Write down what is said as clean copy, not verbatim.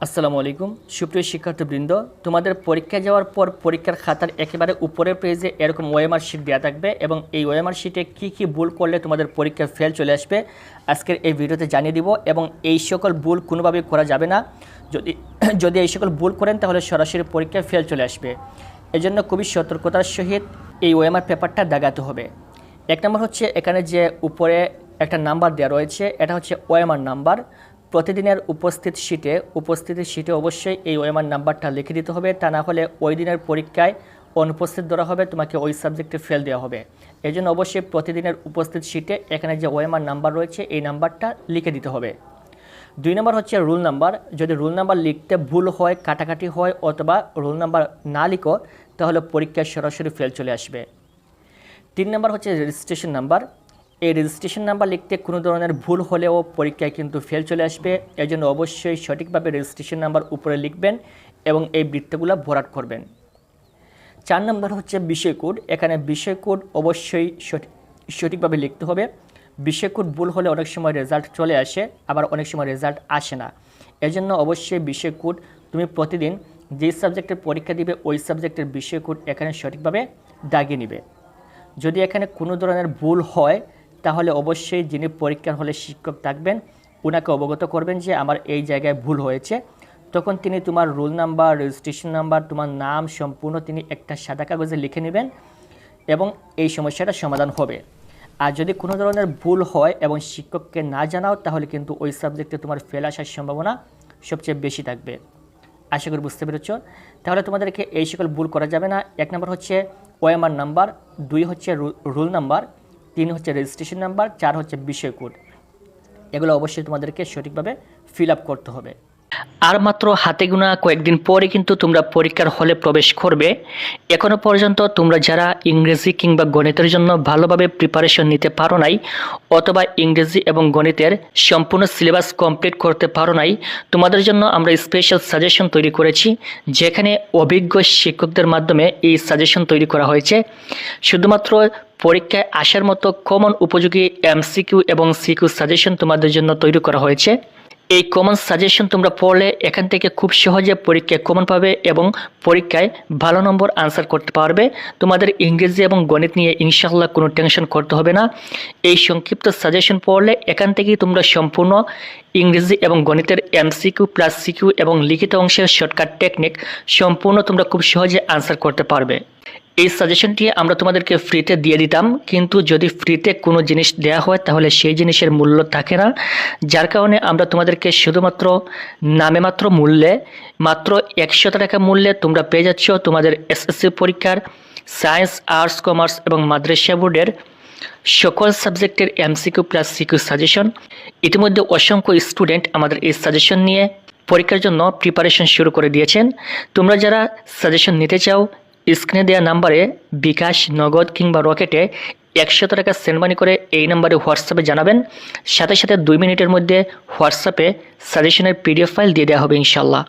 আসসালামু আলাইকুম সুপ্রিয় শিক্ষার্থীবৃন্দ, তোমাদের পরীক্ষায় যাওয়ার পর পরীক্ষার খাতার একেবারে উপরের পেজে এরকম ওএমআর শিট দেওয়া থাকবে এবং এই ওএমআর শিটে কী কী ভুল করলে তোমাদের পরীক্ষায় ফেল চলে আসবে আজকের এই ভিডিওতে জানিয়ে দিব। এবং এই সকল ভুল কোনোভাবেই করা যাবে না। যদি এই সকল ভুল করেন তাহলে সরাসরি পরীক্ষায় ফেল চলে আসবে। এজন্য খুবই সতর্কতার সহিত এই ওএমআর পেপারটা দাগাতে হবে। এক নম্বর হচ্ছে এখানে যে উপরে একটা নাম্বার দেওয়া রয়েছে, এটা হচ্ছে ওএমআর নাম্বার। প্রতিদিনের উপস্থিতির শিটে অবশ্যই এই ওএমআর নাম্বারটা লিখে দিতে হবে, তা না হলে ওই দিনের পরীক্ষায় অনুপস্থিত ধরা হবে, তোমাকে ওই সাবজেক্টে ফেল দেওয়া হবে। এই জন্য অবশ্যই প্রতিদিনের উপস্থিত শিটে এখানে যে ওএমআর নাম্বার রয়েছে এই নাম্বারটা লিখে দিতে হবে। 2 নম্বর হচ্ছে রুল নাম্বার। যদি রুল নাম্বার লিখতে ভুল হয়, কাটাকাটি হয় অথবা রুল নাম্বার না লিখো তাহলে পরীক্ষায় সরাসরি ফেল চলে আসবে। 3 নম্বর হচ্ছে রেজিস্ট্রেশন নাম্বার। এই রেজিস্ট্রেশন নাম্বার লিখতে কোনো ধরনের ভুল হলেও পরীক্ষায় কিন্তু ফেল চলে আসবে। এই জন্য অবশ্যই সঠিকভাবে রেজিস্ট্রেশন নাম্বার উপরে লিখবেন এবং এই বৃত্তগুলো ভরাট করবেন। 4 নম্বর হচ্ছে বিষয় কোড। এখানে বিষয় কোড অবশ্যই সঠিকভাবে লিখতে হবে। বিষয় কোড ভুল হলে অনেক সময় রেজাল্ট চলে আসে, আবার অনেক সময় রেজাল্ট আসে না। এজন্য অবশ্যই বিষয় কোড তুমি প্রতিদিন যে সাবজেক্টের পরীক্ষা দিবে ওই সাবজেক্টের বিষয় কোড এখানে সঠিকভাবে দাগিয়ে নিবে। যদি এখানে কোনো ধরনের ভুল হয় তাহলে অবশ্যই যিনি পরীক্ষার হলে শিক্ষক থাকবেন ওনাকে অবগত করবেন যে আমার এই জায়গায় ভুল হয়েছে। তখন তিনি তোমার রোল নাম্বার, রেজিস্ট্রেশন নাম্বার, তোমার নাম সম্পূর্ণ তিনি একটা সাদা কাগজে লিখে নেবেন এবং এই সমস্যাটা সমাধান হবে। আর যদি কোনো ধরনের ভুল হয় এবং শিক্ষককে না জানাও তাহলে কিন্তু ওই সাবজেক্টে তোমার ফেল আসার সম্ভাবনা সবচেয়ে বেশি থাকবে। আশা করি বুঝতে পেরেছ। তাহলে তোমাদেরকে এই সকল ভুল করা যাবে না। 1 নম্বর হচ্ছে ওএমআর নাম্বার, 2 হচ্ছে রুল নাম্বার, 3 হচ্ছে রেজিস্ট্রেশন নাম্বার, 4 হচ্ছে বিষয় কোড। এগুলো অবশ্যই তোমাদেরকে সঠিকভাবে ফিল আপ করতে হবে। আর মাত্র হাতে গোনা কয়েকদিন পরে কিন্তু তোমরা পরীক্ষার হলে প্রবেশ করবে। এখনো পর্যন্ত তোমরা যারা ইংরেজি কিংবা গণিতের জন্য ভালোভাবে প্রিপারেশন নিতে পারো নাই অথবা ইংরেজি এবং গণিতের সম্পূর্ণ সিলেবাস কমপ্লিট করতে পারো নাই, তোমাদের জন্য আমরা স্পেশাল সাজেশন তৈরি করেছি, যেখানে অভিজ্ঞ শিক্ষকদের মাধ্যমে এই সাজেশন তৈরি করা হয়েছে। শুধুমাত্র পরীক্ষায় আসার মতো কমন উপযোগী এমসিকিউ এবং সিকিউ সাজেশন তোমাদের জন্য তৈরি করা হয়েছে। এই কমন সাজেশন তোমরা পড়লে এখান থেকে খুব সহজে পরীক্ষায় কমন পাবে এবং পরীক্ষায় ভালো নম্বর আনসার করতে পারবে। তোমাদের ইংরেজি এবং গণিত নিয়ে ইনশাআল্লাহ কোনো টেনশন করতে হবে না। এই সংক্ষিপ্ত সাজেশন পড়লে এখান থেকেই তোমরা সম্পূর্ণ ইংরেজি এবং গণিতের এমসিকিউ প্লাস সিকিউ এবং লিখিত অংশের শর্টকাট টেকনিক সম্পূর্ণ তোমরা খুব সহজে আনসার করতে পারবে। এই সাজেশনটি আমরা তোমাদেরকে ফ্রিতে দিয়ে দিতাম, কিন্তু যদি ফ্রিতে কোনো জিনিস দেওয়া হয় তাহলে সেই জিনিসের মূল্য থাকে না, যার কারণে আমরা তোমাদেরকে শুধুমাত্র নামে মাত্র মূল্যে মাত্র 100 টাকা মূল্যে তোমরা পেয়ে যাচ্ছ তোমাদের এসএসসি পরীক্ষার সায়েন্স, আর্টস, কমার্স এবং মাদ্রাসা বোর্ডের সকল সাবজেক্টের এমসিকিউ প্লাস সিকিউ সাজেশন। ইতিমধ্যে অসংখ্য স্টুডেন্ট আমাদের এই সাজেশন নিয়ে পরীক্ষার জন্য প্রিপারেশন শুরু করে দিয়েছেন। তোমরা যারা সাজেশন নিতে চাও স্ক্রিনে দেওয়া নাম্বারে বিকাশ, নগদ কিংবা রকেটে 100 টাকা সেন্ড মানি করে এই নাম্বারে হোয়াটসঅ্যাপে জানাবেন। সাথে সাথে 2 মিনিটের মধ্যে হোয়াটসঅ্যাপে সাজেশনের পিডিএফ ফাইল দিয়ে দেওয়া হবে ইনশাল্লাহ।